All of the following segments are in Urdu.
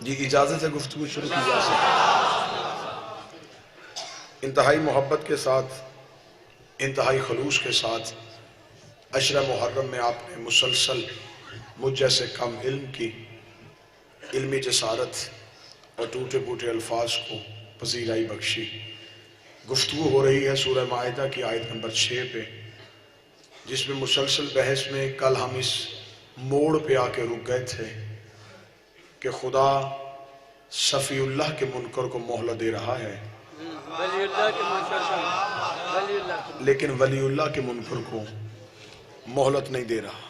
جی اجازت ہے گفتگو شروع کی جا سکتی؟ انتہائی محبت کے ساتھ، انتہائی خلوص کے ساتھ عشرہ محرم میں آپ نے مسلسل مجھ جیسے کم علم کی علمی جسارت اور ٹوٹے پوٹے الفاظ کو پذیرائی بخشی۔ گفتگو ہو رہی ہے سورہ مائدہ کی آیت نمبر 6 پہ، جس میں مسلسل بحث میں کل ہم اس موڑ پہ آ کے رک گئے تھے کہ خدا صفی اللہ کے منکر کو مہلت دے رہا ہے لیکن ولی اللہ کے منکر کو مہلت نہیں دے رہا۔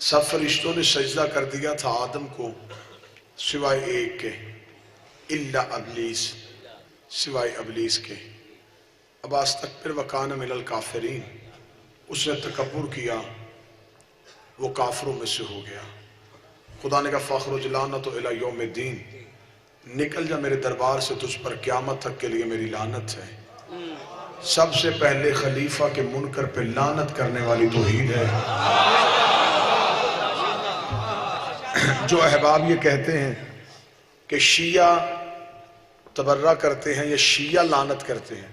سب فرشتوں نے سجدہ کر دیا تھا آدم کو سوائے ایک کے، الا ابلیس، سوائے ابلیس کے۔ اب استکبر وکان من الکافرین، اس نے تکبر کیا، وہ کافروں میں سے ہو گیا۔ خدا نے کہا فاخرج لعنت الی یوم الدین، نکل جا میرے دربار سے، تجھ پر قیامت تک کے لیے میری لعنت ہے۔ سب سے پہلے خلیفہ کے منکر پہ لعنت کرنے والی توحید ہے۔ جو احباب یہ کہتے ہیں کہ شیعہ تبرہ کرتے ہیں یا شیعہ لعنت کرتے ہیں،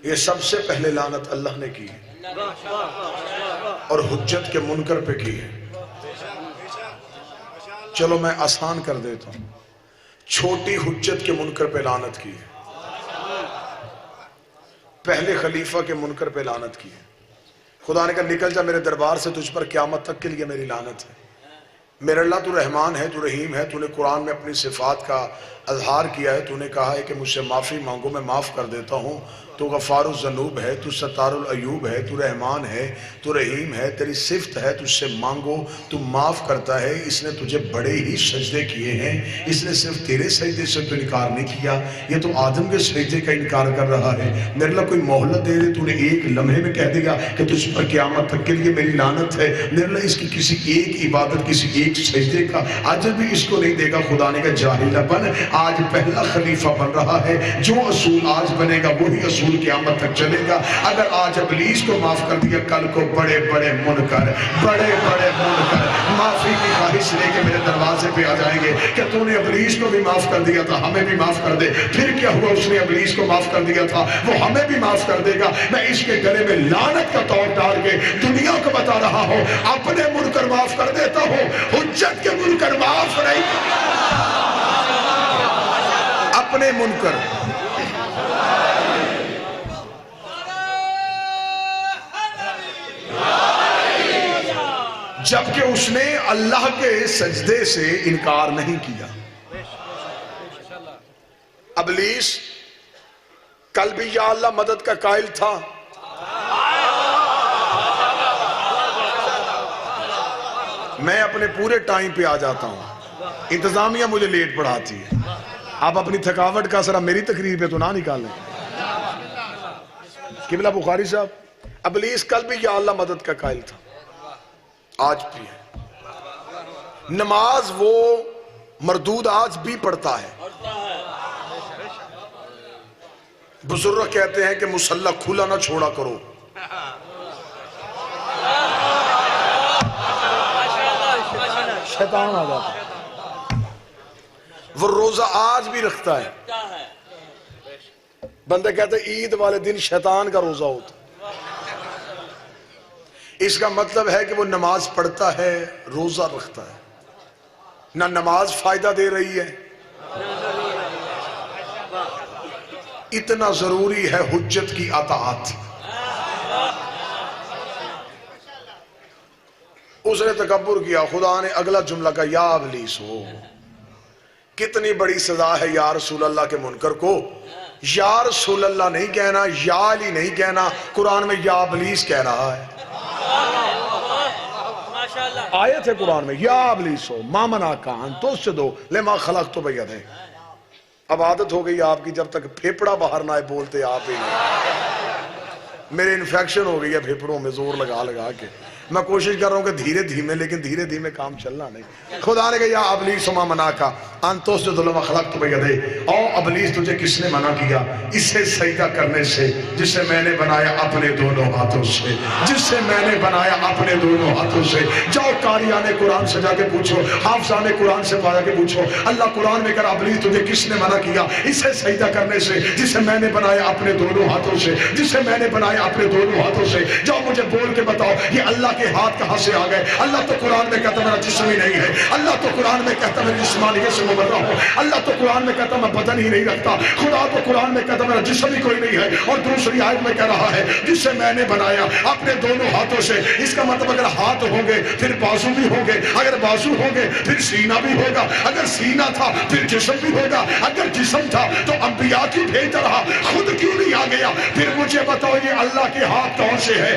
یہ سب سے پہلے لعنت اللہ نے کی ہے اور حجت کے منکر پہ کی ہے۔ چلو میں آسان کر دیتا ہوں، چھوٹی حجت کے منکر پہ لعنت کی ہے، پہلے خلیفہ کے منکر پہ لعنت کی ہے۔ خدا نے کہا نکل جا میرے دربار سے، تجھ پر قیامت تک کے لیے میری لعنت ہے۔ میرے اللہ تو رحمان ہے، تو رحیم ہے، تو نے قرآن میں اپنی صفات کا اظہار کیا ہے، تو نے کہا ہے کہ مجھ سے معافی مانگو میں معاف کر دیتا ہوں۔ تو غفار الذنوب ہے، تو ستار العیوب ہے، تو رحمان ہے، تو رحیم ہے، تیری صفت ہے، تجھ سے مانگو تو معاف کرتا ہے۔ اس نے تجھے بڑے ہی سجدے کیے ہیں، اس نے صرف تیرے سجدے سے تو انکار نہیں کیا، یہ تو آدم کے سجدے کا انکار کر رہا ہے۔ میرے اللہ کوئی مہلت دے دے، تو نے ایک لمحے میں کہہ دیا کہ تجھ پر قیامت تک کے لیے میری لعنت ہے۔ میرے اللہ اس کی کسی ایک عبادت، کسی ایک سجدے کا اجر بھی اس کو نہیں دے گا۔ خدا نے کہا جاہل نہ بن، آج پہلا خلیفہ بن رہا ہے، جو اصول آج بنے گا وہی اصول قیامت تک چلے گا۔ اگر آج ابلیس کو معاف کر دیا، کل کو بڑے بڑے منکر معافی کی خواہش لے کے میرے دروازے پہ آ جائیں گے کہ تو نے ابلیس کو بھی معاف کر دیا تھا، ہمیں بھی معاف کر دے۔ پھر کیا ہوا، اس نے ابلیس کو معاف کر دیا تھا، وہ ہمیں بھی معاف کر دے گا۔ میں اس کے گلے میں لعنت کا طور ڈال کے دنیا کو بتا رہا ہوں، اپنے منکر معاف کر دیتا ہوں، حجت کے منکر معاف نہیں، اپنے منکر۔ جبکہ اس نے اللہ کے سجدے سے انکار نہیں کیا۔ ابلیس کل بھی یا اللہ مدد کا قائل تھا، میں اپنے پورے ٹائم پہ آ جاتا ہوں، انتظامیہ مجھے لیٹ پڑھاتی ہے، آپ اپنی تھکاوٹ کا اثر میری تقریر پہ تو نہ نکالیں۔ قبلہ بخاری صاحب، ابلیس کل بھی یا اللہ مدد کا قائل تھا، آج بھی ہے۔ نماز وہ مردود آج بھی پڑھتا ہے۔ بزرگ کہتے ہیں کہ مصلی کھلا نہ چھوڑا کرو، شیطان آ جاتا ہے۔ وہ روزہ آج بھی رکھتا ہے، بندے کہتے ہیں عید والے دن شیطان کا روزہ ہوتا ہے۔ اس کا مطلب ہے کہ وہ نماز پڑھتا ہے، روزہ رکھتا ہے، نہ نماز فائدہ دے رہی ہے۔ اتنا ضروری ہے حجت کی اطاعت۔ اس نے تکبر کیا، خدا نے اگلا جملہ کہا یا ابلیس ہو، کتنی بڑی سزا ہے یا رسول اللہ کے منکر کو۔ یا رسول اللہ نہیں کہنا، یا علی نہیں کہنا، قرآن میں یا ابلیس کہہ رہا ہے۔ آیت ہے قرآن میں، یا ابلیس ہو ما منعک ان تسجد لما خلقت بیدی۔ اب عادت ہو گئی آپ کی، جب تک پھیپڑا باہر نہ آئے بولتے آپ ہی نہیں۔ میرے انفیکشن ہو گئی ہے پھیپڑوں میں زور لگا لگا کے۔ میں کوشش کر رہا ہوں کہ دھیرے دھیمے، لیکن دھیرے دھیمے کام چلنا نہیں۔ خدا نے کہا یا ابلیس ما مناکا ان تسجد لما خلقت بیدی، او ابلیس تجھے کس نے منع کیا اسے سجدہ کرنے سے جسے میں نے بنایا اپنے دونوں ہاتھوں سے، جسے میں نے بنایا اپنے دونوں ہاتھوں سے۔ جاؤ قاریان قرآن سے جا کے پوچھو، حافظان قرآن سے جا کے پوچھو، اللہ قرآن میں کہا ابلیس تجھے کس نے منع کیا اسے سجدہ کرنے سے جسے میں نے بنایا اپنے دونوں ہاتھوں سے، جسے میں نے بنایا اپنے دونوں ہاتھوں سے۔ جاؤ مجھے بول کے بتاؤ یہ اللہ کے ہاتھ کہاں سے آ گئے؟ اللہ تو قرآن میں کہتا میرا جسم ہی نہیں ہے، اللہ تو قرآن میں کہتا میری جسمانیت سے مبرہ ہوں، اللہ تو قرآن میں کہتا میں بدن ہی نہیں رکھتا، خدا تو قرآن میں کہتا میرا جسم ہی کوئی نہیں ہے، اور دوسری آیت میں کہہ رہا ہے جسے میں نے بنایا اپنے دونوں ہاتھوں سے۔ اس کا مطلب اگر ہاتھ ہوں گے پھر بازو بھی ہوں گے، اگر بازو ہوں گے پھر سینہ بھی ہوگا، اگر سینہ تھا پھر جسم بھی ہوگا، اگر جسم تھا تو انبیاء کیوں بھیجتا رہا، خود کیوں نہیں آ گیا؟ پھر مجھے بتاؤ یہ اللہ کے ہاتھ کون سے ہے؟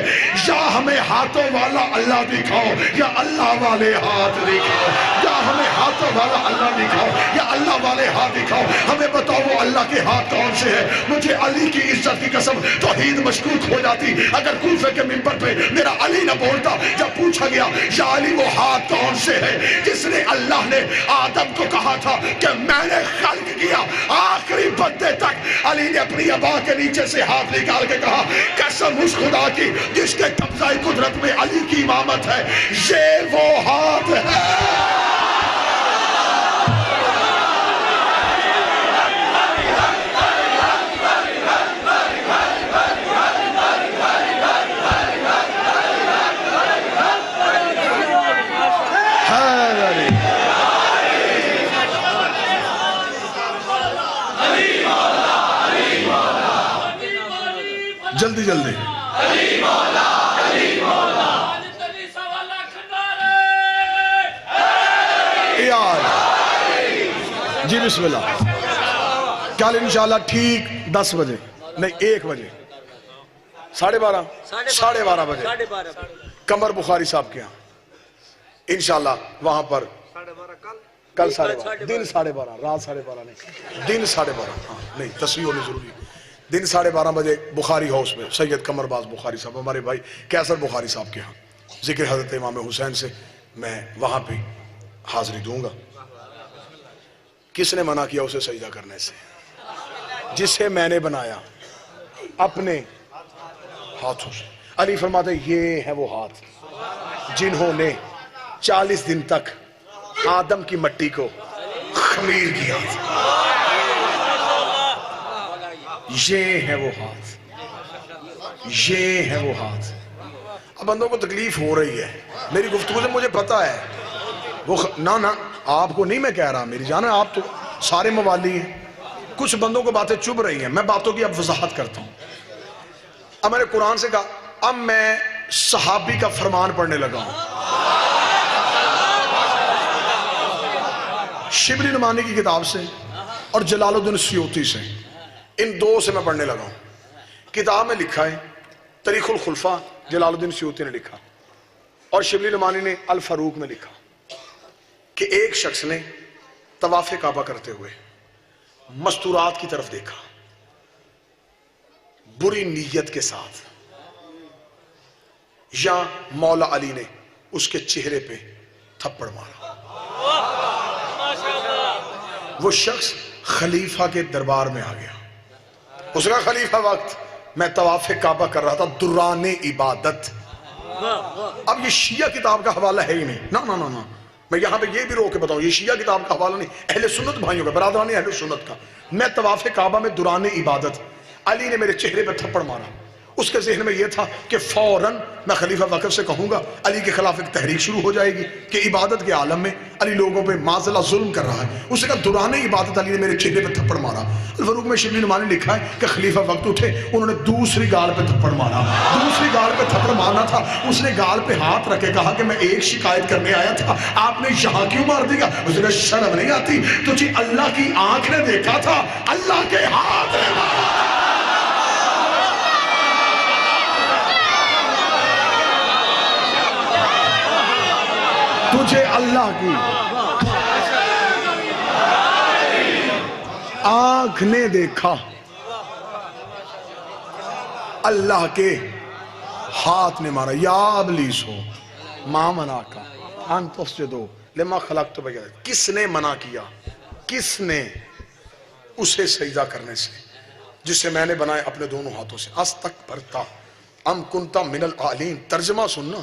یا ہمیں ہاتھوں والا اللہ دکھاؤ یا اللہ والے ہاتھ دکھاؤ، یا ہمیں ہاتھوں والا اللہ دکھاؤ یا اللہ والے ہاتھ دکھاؤ، ہمیں بتاؤ وہ اللہ کے ہاتھ کون سے ہے؟ مجھے علی کی عزت کی قسم توحید مشکوک ہو جاتی اگر کوفے کے منبر پہ میرا علی نہ بولتا جب پوچھا گیا یا علی وہ ہاتھ کون سے ہے جس نے اللہ نے آدم کو کہا تھا کہ میں نے خلق کیا، آخری بندے تک علی نے اپنی ابا کے نیچے سے ہاتھ نکال کے کہا قسم اس خدا کی جس کے قبضہ قدرت میں علی کی امامت ہے، یہ وہ ہاتھ ہے۔ جلدی جلدی جی بسم اللہ۔ کل انشاءاللہ ٹھیک 10 بجے نہیں 1 بجے 12:30 بجے قمر بخاری صاحب کے ہاں انشاءاللہ وہاں پر کل 12:30 دن 12:30 رات 12:30 نہیں دن 12:30 ہاں نہیں تصویر ہونی ضروری ہے، دن 12:30 بجے بخاری ہاؤس میں سید قمر باز بخاری صاحب ہمارے بھائی کیسر بخاری صاحب کے ہاں ذکر حضرت امام حسین سے میں وہاں پہ حاضری دوں گا۔ کس نے منع کیا اسے سجدہ کرنے سے؟ جسے میں نے بنایا اپنے ہاتھوں سے۔ علی فرماتے یہ ہے وہ ہاتھ جنہوں نے 40 دن تک آدم کی مٹی کو خمیر کیا، یہ ہے وہ ہاتھ، یہ ہے وہ ہاتھ۔ اب بندوں کو تکلیف ہو رہی ہے میری گفتگو سے، مجھے پتا ہے وہ نہ آپ کو نہیں میں کہہ رہا میری جان، آپ تو سارے موالی ہیں، کچھ بندوں کو باتیں چبھ رہی ہیں، میں باتوں کی اب وضاحت کرتا ہوں۔ اب میں نے قرآن سے کہا اب میں صحابی کا فرمان پڑھنے لگا ہوں، شبلی نعمانی کی کتاب سے اور جلال الدین سیوطی سے، ان دو سے میں پڑھنے لگا ہوں۔ کتاب میں لکھا ہے تاریخ الخلفاء جلال الدین سیوطی نے لکھا اور شبلی نعمانی نے الفاروق میں لکھا کہ ایک شخص نے طواف کعبہ کرتے ہوئے مستورات کی طرف دیکھا بری نیت کے ساتھ، یا مولا علی نے اس کے چہرے پہ تھپڑ مارا۔ وہ شخص خلیفہ کے دربار میں آ گیا، اس کا خلیفہ وقت میں طواف کعبہ کر رہا تھا دوران عبادت۔ اب یہ شیعہ کتاب کا حوالہ ہے ہی نہیں، نہ میں یہاں پہ یہ بھی روک کے بتاؤں یہ شیعہ کتاب کا حوالہ نہیں، اہل سنت بھائیوں کا، برادران اہل سنت کا۔ میں طواف کعبہ میں دوران عبادت، علی نے میرے چہرے پہ تھپڑ مارا، اس کے ذہن میں یہ تھا کہ فوراً میں خلیفہ وقت سے کہوں گا، علی کے خلاف ایک تحریک شروع ہو جائے گی کہ عبادت کے عالم میں علی لوگوں پہ معذلہ ظلم کر رہا ہے۔ اس نے کہا دوران عبادت علی نے میرے چہرے پہ تھپڑ مارا۔ الفاروق میں شبلی نعمانی نے لکھا ہے کہ خلیفہ وقت اٹھے، انہوں نے دوسری گال پہ تھپڑ مارا، دوسری گال پہ تھپڑ مارنا تھا، اس نے گال پہ ہاتھ رکھے کہا کہ میں ایک شکایت کرنے آیا تھا، آپ نے یہاں کیوں مار دیا؟ اس نے کہا شرم نہیں آتی تجھے اللہ کی آنکھ نے دیکھا تھا، اللہ کے ہاتھ نے مارا۔ تجھے اللہ کی آنکھ نے دیکھا، اللہ کے ہاتھ نے مارا۔ یا ابلیس ہو ماں منع کا ان تسجدوا لما خلقت بغیر، کس نے منع کیا، کس نے اسے سجدہ کرنے سے جسے میں نے بنایا اپنے دونوں ہاتھوں سے؟ استکبرتا ام کنتا من العالین۔ ترجمہ سننا،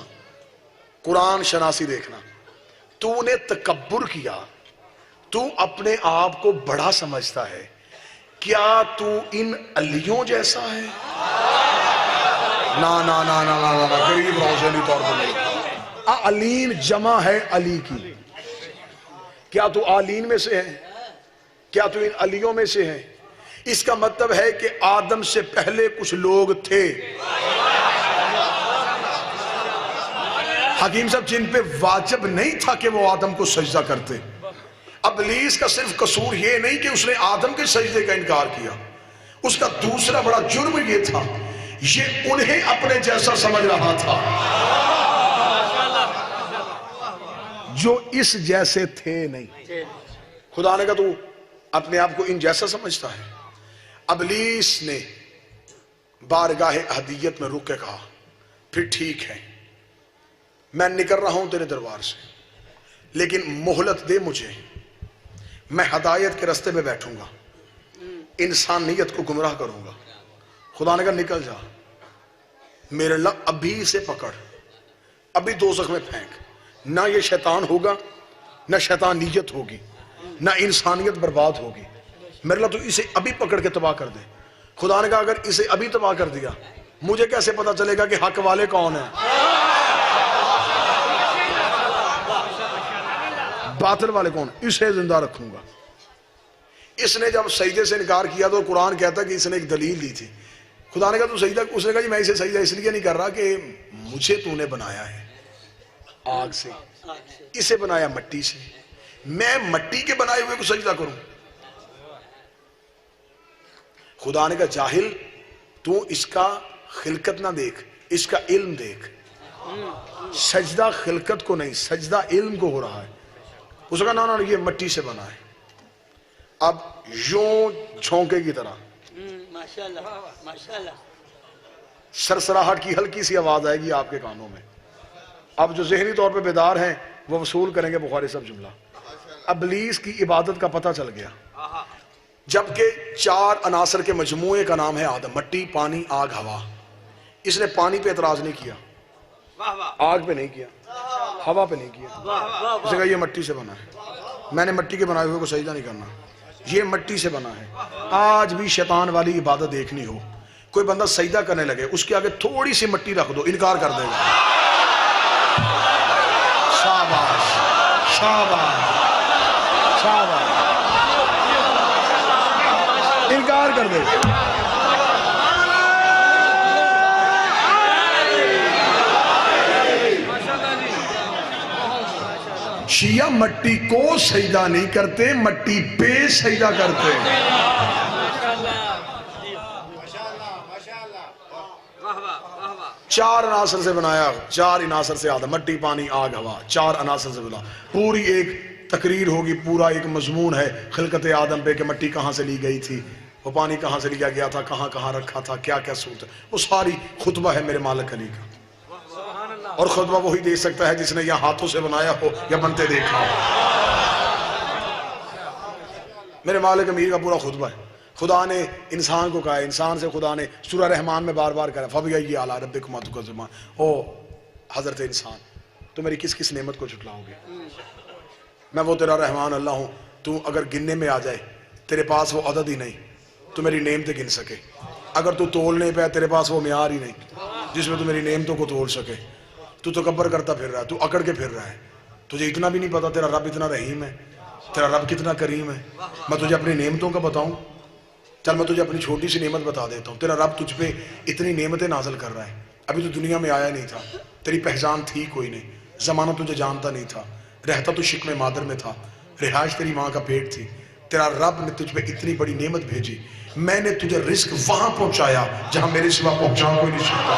قرآن شناسی دیکھنا، تو نے تکبر کیا، تو اپنے آپ کو بڑا سمجھتا ہے، کیا تو ان علیوں جیسا ہے؟ نا نا نا نا نا نا غریب روزنی طور پر نہیں۔ علین جمع ہے علی کی، کیا تو عالین میں سے ہے؟ کیا تو ان علیوں میں سے ہے؟ اس کا مطلب ہے کہ آدم سے پہلے کچھ لوگ تھے حکیم صاحب جن پہ واجب نہیں تھا کہ وہ آدم کو سجدہ کرتے۔ ابلیس کا صرف قصور یہ نہیں کہ اس نے آدم کے سجدے کا انکار کیا، اس کا دوسرا بڑا جرم یہ تھا، یہ انہیں اپنے جیسا سمجھ رہا تھا جو اس جیسے تھے نہیں۔ خدا نے کہا تو اپنے آپ کو ان جیسا سمجھتا ہے۔ ابلیس نے بارگاہ احدیت میں رک کے کہا پھر ٹھیک ہے، میں نکل رہا ہوں تیرے دربار سے، لیکن مہلت دے مجھے، میں ہدایت کے رستے میں بیٹھوں گا، انسانیت کو گمراہ کروں گا۔ خدا نے کہا نکل جا، میرے اللہ ابھی سے پکڑ، ابھی دوزخ میں پھینک، نہ یہ شیطان ہوگا، نہ شیطانیت ہوگی، نہ انسانیت برباد ہوگی، میرے اللہ تو اسے ابھی پکڑ کے تباہ کر دے۔ خدا نے کہا اگر اسے ابھی تباہ کر دیا، مجھے کیسے پتا چلے گا کہ حق والے کون ہیں، باطل والے کون؟ اسے زندہ رکھوں گا۔ اس نے جب سجدے سے انکار کیا تو قرآن کہتا ہے کہ اس نے ایک دلیل دی تھی۔ خدا نے کہا تو سجدہ، اس نے کہا جی میں اسے سجدہ اس لیے نہیں کر رہا کہ مجھے تو نے بنایا ہے آگ سے، اسے بنایا مٹی سے، میں مٹی کے بنائے ہوئے کو سجدہ کروں؟ خدا نے کہا جاہل، تو اس کا خلقت نہ دیکھ، اس کا علم دیکھ، سجدہ خلقت کو نہیں، سجدہ علم کو ہو رہا ہے۔ اس نے کہا نا یہ مٹی سے بنا ہے۔ اب یوں جھونکے کی طرح سرسراہٹ کی ہلکی سی آواز آئے گی آپ کے کانوں میں۔ اب جو ذہنی طور پہ بیدار ہیں وہ وصول کریں گے بخاری صاحب جملہ۔ ابلیس کی عبادت کا پتہ چل گیا، جبکہ 4 عناصر کے مجموعے کا نام ہے آدم، مٹی، پانی، آگ، ہوا۔ اس نے پانی پہ اعتراض نہیں کیا، آگ پہ نہیں کیا، ہوا پہ نہیں کیا۔ اس نے کہا یہ مٹی سے بنا ہے، میں نے مٹی کے بنائے ہوئے کو سجدہ نہیں کرنا، یہ مٹی سے بنا ہے۔ آج بھی شیطان والی عبادت دیکھنی ہو، کوئی بندہ سجدہ کرنے لگے، اس کے آگے تھوڑی سی مٹی رکھ دو، انکار کر دے گا۔ شاباش شاباش شاباش، انکار کر دے گا۔ شیعہ مٹی کو سجدہ نہیں کرتے، مٹی پہ سجدہ کرتے۔ 4 عناصر سے بنایا، 4 عناصر سے آدم، مٹی، پانی، آگ، ہوا، 4 عناصر سے بنا۔ پوری ایک تقریر ہوگی، پورا ایک مضمون ہے خلقت آدم پہ کہ مٹی کہاں سے لی گئی تھی، وہ پانی کہاں سے لیا گیا تھا، کہاں کہاں رکھا تھا، کیا کیا صورت ہے، وہ ساری خطبہ ہے میرے مالک علی کا۔ اور خطبہ وہی دے سکتا ہے جس نے یا ہاتھوں سے بنایا ہو یا بنتے دیکھا ہو۔ میرے مالک امیر کا پورا خطبہ ہے۔ خدا نے انسان کو کہا ہے، انسان سے خدا نے سورہ رحمان میں بار بار کہا فَبِأَيِّ آلَاءِ رَبِّكُمَا تُكَذِّبَانِ، او حضرت انسان تو میری کس کس نعمت کو جھٹلاؤ گے؟ میں وہ تیرا رحمان اللہ ہوں، تو اگر گننے میں آ جائے تیرے پاس وہ عدد ہی نہیں تو میری نعمتیں گن سکے، اگر تو تولنے پہ تیرے پاس وہ معیار ہی نہیں جس میں تو میری نعمتوں کو تول سکے، تو تکبر کرتا پھر رہا ہے، تو اکڑ کے پھر رہا ہے، تجھے اتنا بھی نہیں پتا تیرا رب اتنا رحیم ہے، تیرا رب کتنا کریم ہے۔ میں تجھے اپنی نعمتوں کا بتاؤں، چل میں تجھے اپنی چھوٹی سی نعمت بتا دیتا ہوں۔ تیرا رب تجھ پہ اتنی نعمتیں نازل کر رہا ہے، ابھی تو دنیا میں آیا نہیں تھا، تیری پہچان تھی کوئی نہیں، زمانہ تجھے جانتا نہیں تھا، رہتا تو شکم مادر میں تھا، رہائش تیری ماں کا پیٹ تھی، تیرا رب نے تجھ پہ اتنی بڑی نعمت بھیجی، میں نے تجھے رزق وہاں پہنچایا جہاں میرے سوا پہنچا کوئی نہیں سکتا۔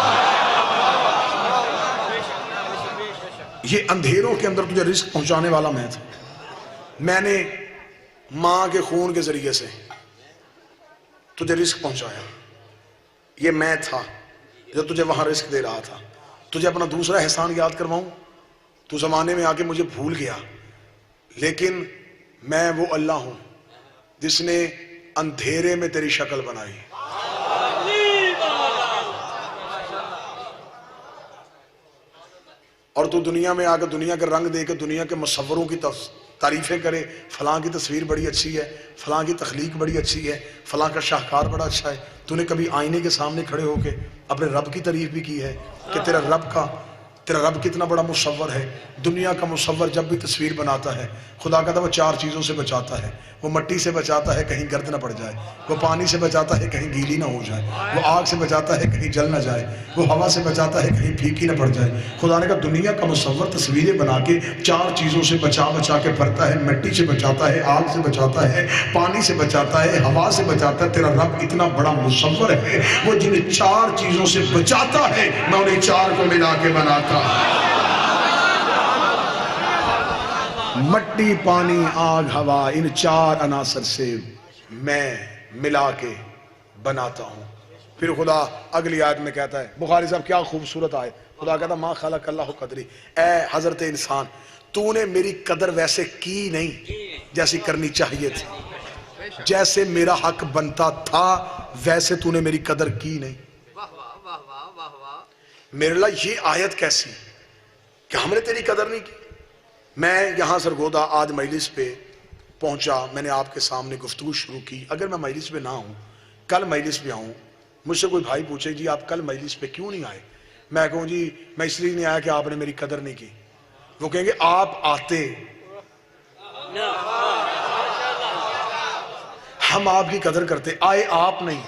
یہ اندھیروں کے اندر تجھے رزق پہنچانے والا میں تھا، میں نے ماں کے خون کے ذریعے سے تجھے رزق پہنچایا، یہ میں تھا جو تجھے وہاں رزق دے رہا تھا۔ تجھے اپنا دوسرا احسان یاد کرواؤں، تو زمانے میں آ کے مجھے بھول گیا، لیکن میں وہ اللہ ہوں جس نے اندھیرے میں تیری شکل بنائی، اور تو دنیا میں آ کے دنیا کے رنگ دے کے دنیا کے مصوروں کی تعریفیں کرے، فلاں کی تصویر بڑی اچھی ہے، فلاں کی تخلیق بڑی اچھی ہے، فلاں کا شاہکار بڑا اچھا ہے۔ تو نے کبھی آئینے کے سامنے کھڑے ہو کے اپنے رب کی تعریف بھی کی ہے کہ تیرا رب کتنا بڑا مصور ہے؟ دنیا کا مصور جب بھی تصویر بناتا ہے، خدا کہتا ہے وہ 4 چیزوں سے بچاتا ہے۔ وہ مٹی سے بچاتا ہے کہیں گرد نہ پڑ جائے، وہ پانی سے بچاتا ہے کہیں گیلی نہ ہو جائے، وہ آگ سے بچاتا ہے کہیں جل نہ جائے، وہ ہوا سے بچاتا ہے کہیں پھیکی نہ پڑ جائے۔ خدا نے کہا دنیا کا مصور تصویریں بنا کے 4 چیزوں سے بچا کے پڑتا ہے، مٹی سے بچاتا ہے، آگ سے بچاتا ہے، پانی سے بچاتا ہے، ہوا سے بچاتا ہے۔ تیرا رب اتنا بڑا مصور ہے، وہ جن 4 چیزوں سے بچاتا ہے، میں انہیں 4 کو ملا کے بناتا ہوں۔ مٹی، پانی، آگ، ہوا، ان 4 عناصر سے میں ملا کے بناتا ہوں۔ پھر خدا اگلی آیت میں کہتا ہے، بخاری صاحب کیا خوبصورت آیت، خدا کہتا ہے ما خلق اللہ قدری، اے حضرت انسان تو نے میری قدر ویسے کی نہیں جیسی کرنی چاہیے تھی، جیسے میرا حق بنتا تھا ویسے تو نے میری قدر کی نہیں۔ میرے لئے یہ آیت کیسی کہ ہم نے تیری قدر نہیں کی۔ میں یہاں سرگودا آج مجلس پہ پہنچا، میں نے آپ کے سامنے گفتگو شروع کی۔ اگر میں مجلس پہ نہ ہوں، کل مجلس پہ آؤں، مجھ سے کوئی بھائی پوچھے جی آپ کل مجلس پہ کیوں نہیں آئے، میں کہوں جی میں اس لیے نہیں آیا کہ آپ نے میری قدر نہیں کی۔ وہ کہیں گے آپ آتے، ہم آپ کی قدر کرتے، آئے آپ نہیں،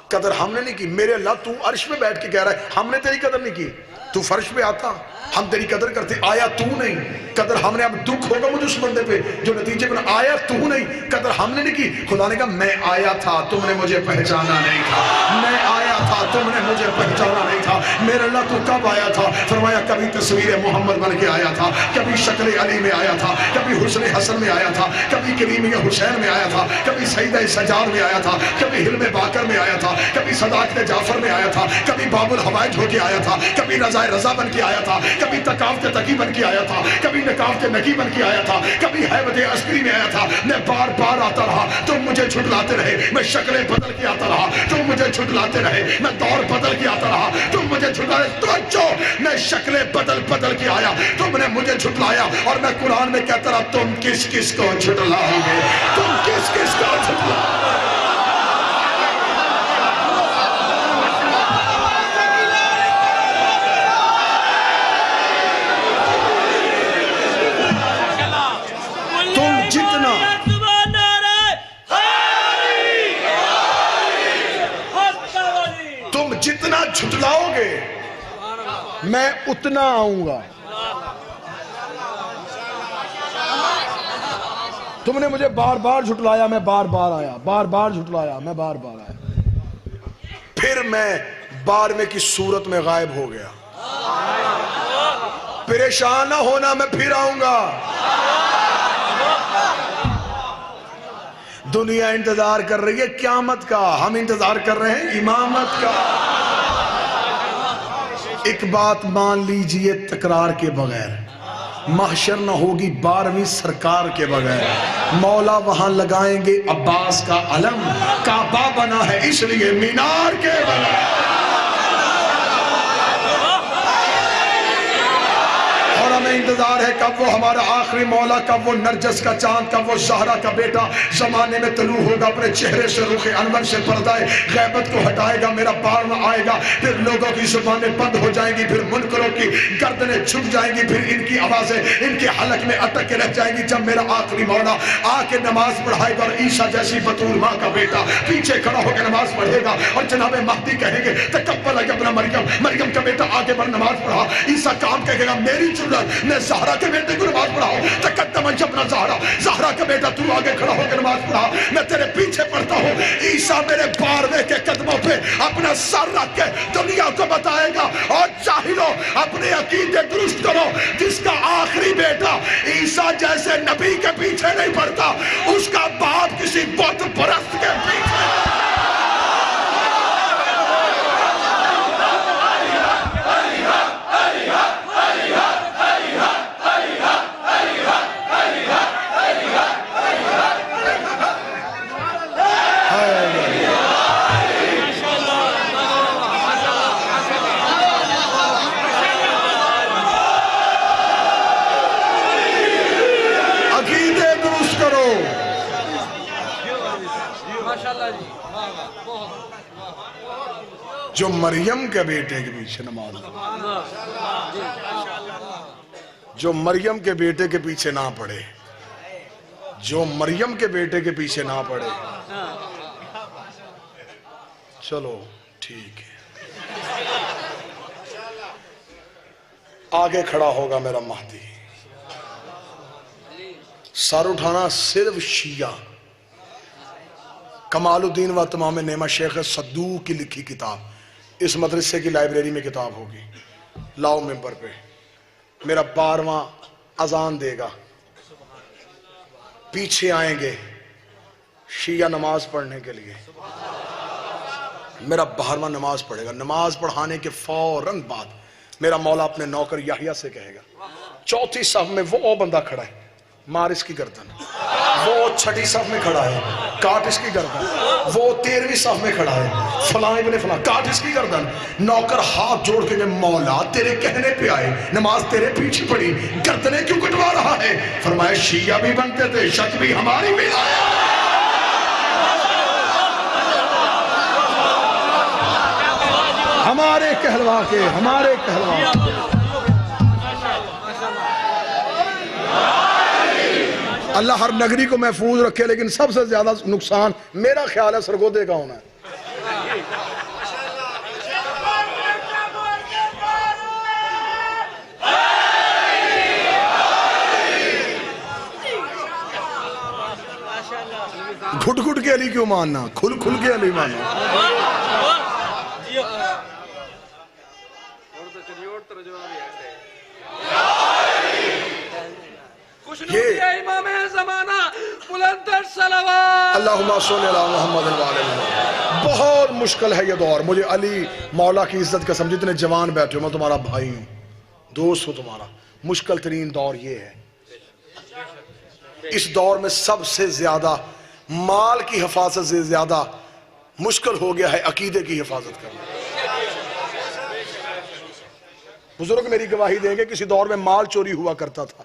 قدر ہم نے نہیں کی۔ میرے اللہ تو عرش میں بیٹھ کے کہہ رہا ہے ہم نے تیری قدر نہیں کی، تو فرش پہ آتا ہم تیری قدر کرتے، آیا تو نہیں، قدر ہم نے۔ اب دکھ ہوگا مجھے اس بندے پہ جو نتیجے میں آیا تو نہیں، قدر ہم نے نہیں کی۔ خدا نے کہا میں آیا تھا تم نے مجھے پہچانا نہیں تھا، میں آیا تھا تم نے مجھے پہچانا نہیں تھا۔ میرے اللہ تو کب آیا تھا؟ فرمایا کبھی تصویر محمد بن کے آیا تھا، کبھی شکل علی میں آیا تھا، کبھی حسن حسن میں آیا تھا، کبھی کریمی حسین میں آیا تھا، کبھی سیدہ سجاد میں آیا تھا، کبھی حلم باقر میں آیا تھا، کبھی صداقت جعفر میں آیا تھا، کبھی باب الحوائج ہو کے آیا تھا، کبھی رضا رضا بن کے آیا تھا، کبھی تقافت تقی بن کے آیا تھا، کبھی نقافت نقی بن کے آیا تھا، کبھی حیبت عسکری میں آیا تھا۔ میں بار بار آتا رہا، تم مجھے چھٹلاتے رہے، میں شکلیں بدل کے آتا رہا، تم مجھے چھٹلاتے رہے، میں دور بدل کے آتا رہا، تم مجھے چھٹلاتے، توجہ میں شکلیں بدل کے آیا، تم نے مجھے چھٹلایا، اور میں قرآن میں کہتا رہا تم کس کس کو چھٹلاؤ گے، تم کس کس کو چھٹلاؤ گے۔ جتنا جھٹلاؤ گے میں اتنا آؤں گا۔ تم نے مجھے بار بار جھٹلایا، میں بار بار آیا، بار بار جھٹلایا، میں بار بار آیا، پھر میں 12ویں کی صورت میں غائب ہو گیا۔ پریشان نہ ہونا، میں پھر آؤں گا۔ دنیا انتظار کر رہی ہے قیامت کا، ہم انتظار کر رہے ہیں امامت کا۔ ایک بات مان لیجئے تکرار کے بغیر، محشر نہ ہوگی 12ویں سرکار کے بغیر۔ مولا وہاں لگائیں گے عباس کا علم، کعبہ بنا ہے اس لیے مینار کے بغیر۔ اور ہمیں انتظار ہے کب وہ ہمارا آخری مولا، کب وہ نرجس کا چاند، کب وہ زہرا کا بیٹا زمانے میں طلوع ہوگا، اپنے چہرے سے رخ انور سے پردہ غیبت کو ہٹائے گا، میرا بارواں آئے گا، پھر لوگوں کی زبانیں بند ہو جائیں گی، پھر منکروں کی گردنیں جھک جائیں گی، پھر ان کی آوازیں ان کے حلق میں اٹک کے رہ جائیں گی، جب میرا آخری مولا آ کے نماز پڑھائے گا، اور عیسیٰ جیسی بطول ماں کا بیٹا پیچھے کھڑا ہو کے نماز پڑھے گا، اور جناب مہدی کہیں گے تکبر ابن مریم، مریم کا بیٹا آگے بڑھ نماز پڑھا، عیسیٰ کام کہے گا میری ضرورت میں زہرا کے بیٹے کو نماز پڑھاؤں، تقدم ابن زہرا، زہرا کا بیٹا تو آگے کھڑا ہو کے نماز پڑھا، میں تیرے پیچھے پڑھتا ہوں۔ عیسیٰ میرے 12ویں کے قدموں پہ اپنا سر رکھ کے دنیا کو بتائے گا، اور جاہلو اپنے عقیدے درست کرو، جس کا آخری بیٹا عیسیٰ جیسے نبی کے پیچھے نہیں پڑتا، اس کا باپ کسی بت پرست کے پیچھے۔ جو مریم کے بیٹے کے پیچھے نماز جو مریم کے بیٹے کے پیچھے نہ پڑے، جو مریم کے بیٹے کے پیچھے نہ پڑے، چلو ٹھیک ہے، آگے کھڑا ہوگا میرا مہدی، سر اٹھانا صرف شیعہ، کمال الدین و تمام نعمت شیخ صدوق کی لکھی کتاب، اس مدرسے کی لائبریری میں کتاب ہوگی، لاؤ ممبر پہ، میرا 12واں اذان دے گا، پیچھے آئیں گے شیعہ نماز پڑھنے کے لیے، میرا 12واں نماز پڑھے گا، نماز پڑھانے کے فوراً بعد میرا مولا اپنے نوکر یحییٰ سے کہے گا، چوتھی صف میں وہ بندہ کھڑا ہے، مار اس کی گردن، وہ چھٹی صف میں کھڑا ہے، کاٹ اس کی گردن، وہ 13ویں صف میں کھڑا ہے، فلاں ابن فلاں، کاٹ اس کی گردن، نوکر ہاتھ جوڑ کے مولا تیرے کہنے پہ آئے، نماز تیرے پیچھے پڑی، گردنیں کیوں کٹوا رہا ہے؟ فرمایا شیعہ بھی بنتے تھے، شک بھی ہماری بھی آیا، ہمارے کہلوا کے، ہمارے کہلوا کے، اللہ ہر نگری کو محفوظ رکھے، لیکن سب سے زیادہ نقصان میرا خیال ہے سرگودے کا ہونا ہے۔ گھٹ گھٹ کے علی کیوں ماننا، کھل کھل کے علی ماننا۔ یہ امام زمانہ بلندر صلوات اللہم صلی اللہ محمد وآلہ، بہت مشکل ہے یہ دور، مجھے علی مولا کی عزت قسم، جتنے جوان بیٹھے ہو میں تمہارا بھائی ہوں، دوست ہوں تمہارا، مشکل ترین دور یہ ہے، اس دور میں سب سے زیادہ مال کی حفاظت سے زیادہ مشکل ہو گیا ہے عقیدے کی حفاظت کرنا۔ بزرگ میری گواہی دیں گے، کسی دور میں مال چوری ہوا کرتا تھا،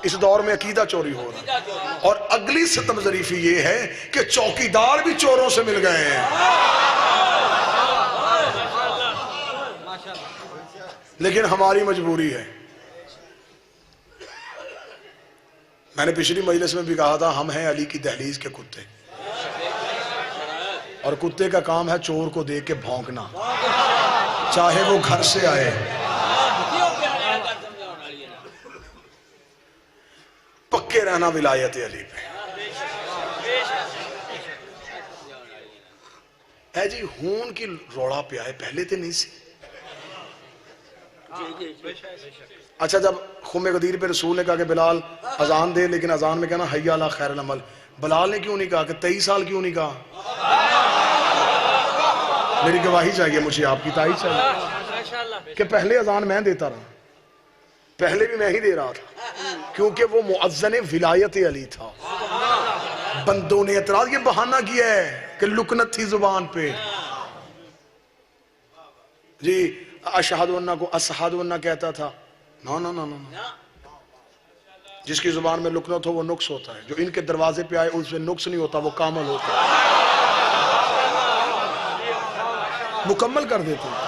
اس دور میں عقیدہ چوری ہو رہا ہے، اور اگلی ستم ظریفی یہ ہے کہ چوکیدار بھی چوروں سے مل گئے ہیں، لیکن ہماری مجبوری ہے۔ میں نے پچھلی مجلس میں بھی کہا تھا، ہم ہیں علی کی دہلیز کے کتے، اور کتے کا کام ہے چور کو دیکھ کے بھونکنا، چاہے وہ گھر سے آئے۔ پکے رہنا ولایت علی پہ ہے جی، ہون کی روڑا پہ آئے، پہلے تے نہیں سی۔ اچھا جب خم غدیر پہ رسول نے کہا کہ بلال اذان دے، لیکن اذان میں کہنا حی علی خیر العمل، بلال نے کیوں نہیں کہا کہ 23 سال کیوں نہیں کہا؟ میری گواہی چاہیے مجھے، آپ کی تائید چاہیے کہ پہلے اذان میں دیتا رہا، پہلے بھی میں ہی دے رہا تھا، کیونکہ وہ مؤذن ولایت علی تھا۔ بندوں نے اعتراض یہ بہانہ کیا ہے کہ لکنت تھی زبان پہ، جی اشہد ونہ کو اسحد ونہ کہتا تھا، نا نا نا نا، جس کی زبان میں لکنت ہو وہ نقص ہوتا ہے، جو ان کے دروازے پہ آئے اس میں نقص نہیں ہوتا، وہ کامل ہوتا ہے، مکمل کر دیتے ہیں۔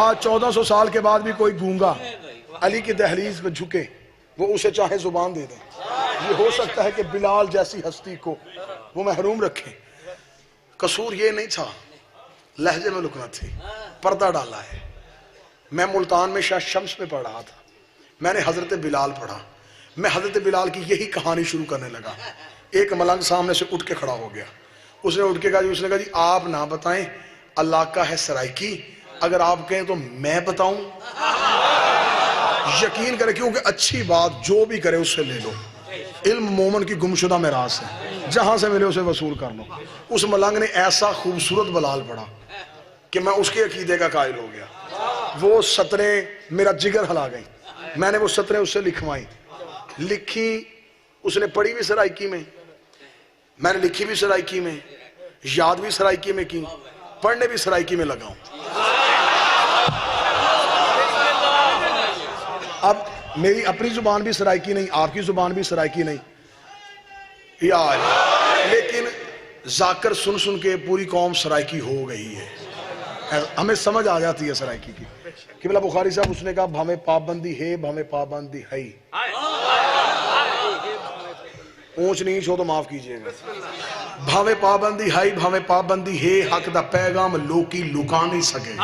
آج 1400 سال کے بعد بھی کوئی گونگا علی کی دہلیز پہ جھکے، وہ اسے چاہے زبان دے دیں، یہ ہو سکتا ہے کہ بلال جیسی ہستی کو وہ محروم رکھیں۔ قصور یہ نہیں تھا، لہجے میں لکنت تھی، پردہ ڈالا ہے۔ میں ملتان میں شاہ شمس میں پڑھ رہا تھا، میں نے حضرت بلال پڑھا، میں حضرت بلال کی یہی کہانی شروع کرنے لگا، ایک ملنگ سامنے سے اٹھ کے کھڑا ہو گیا، اس نے اٹھ کے کہا جی، اس نے کہا جی آپ نہ بتائیں، اللہ کا ہے سرائکی، اگر آپ کہیں تو میں بتاؤں؟ یقین کرے، کیونکہ اچھی بات جو بھی کرے اس سے لے لو، علم مومن کی گمشدہ میراث ہے، جہاں سے ملے اسے وصول کر لو۔ اس ملنگ نے ایسا خوبصورت بلال پڑھا کہ میں اس کے عقیدے کا قائل ہو گیا، وہ سطریں میرا جگر ہلا گئیں، میں نے وہ سطریں اس سے لکھوائیں، لکھی، اس نے پڑھی بھی سرائکی میں، میں نے لکھی بھی سرائکی میں، یاد بھی سرائکی میں کی، پڑھنے بھی سرائکی میں لگا ہوں۔ اب میری اپنی زبان بھی سرائکی نہیں، آپ کی زبان بھی سرائکی نہیں، لیکن ذاکر سن سن کے پوری قوم سرائکی ہو گئی ہے، ہمیں سمجھ آ جاتی ہے سرائکی کی. قبلہ بخاری صاحب اس نے کہا بھامے پابندی ہے بھامے پابندی ہے. اونچ نیچ ہو تو معاف کیجئے گا. بھامے پابندی ہے بھامے پابندی ہے حق دا پیغام لوکی لکا نہیں سکے.